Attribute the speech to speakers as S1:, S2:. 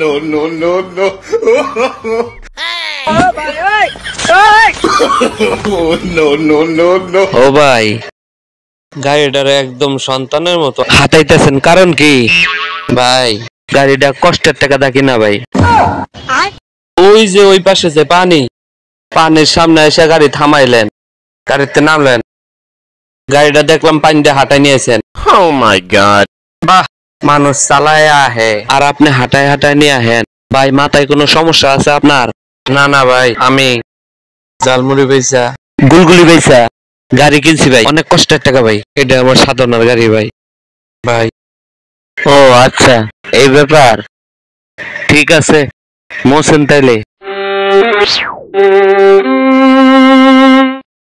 S1: no, no, no, no. No, no, no, no.
S2: ও ভাই, গাড়িটারে একদম সন্তানের মতো হাতাইতেছেন, কারণ কি ভাই? গাড়িটা কষ্টের টাকা দেখি না ভাই। ওই যে ওই পাশে যে পানির সামনে এসে গাড়ি থামাইলেন, গাড়িতে নামলেন, গাড়িটা দেখলাম পানি দিয়ে হাঁটাই নিয়েছেন।
S1: Oh my God.
S2: বাহ, মানুষ চালায় আহে আর আপনি হাঁটায় হাঁটায় নিয়ে আহেন। ভাই, মাথায় কোনো সমস্যা আছে আপনার? না না ভাই, আমি জালমুড়ি বেচা, গুলগুলি বেচা গাড়ি কিনছি ভাই, অনেক কষ্টের টাকা ভাই। এটা আমার সাধনার গাড়ি ভাই। ভাই, ও আচ্ছা, এই ব্যাপার, ঠিক আছে, মোছেন তাইলে।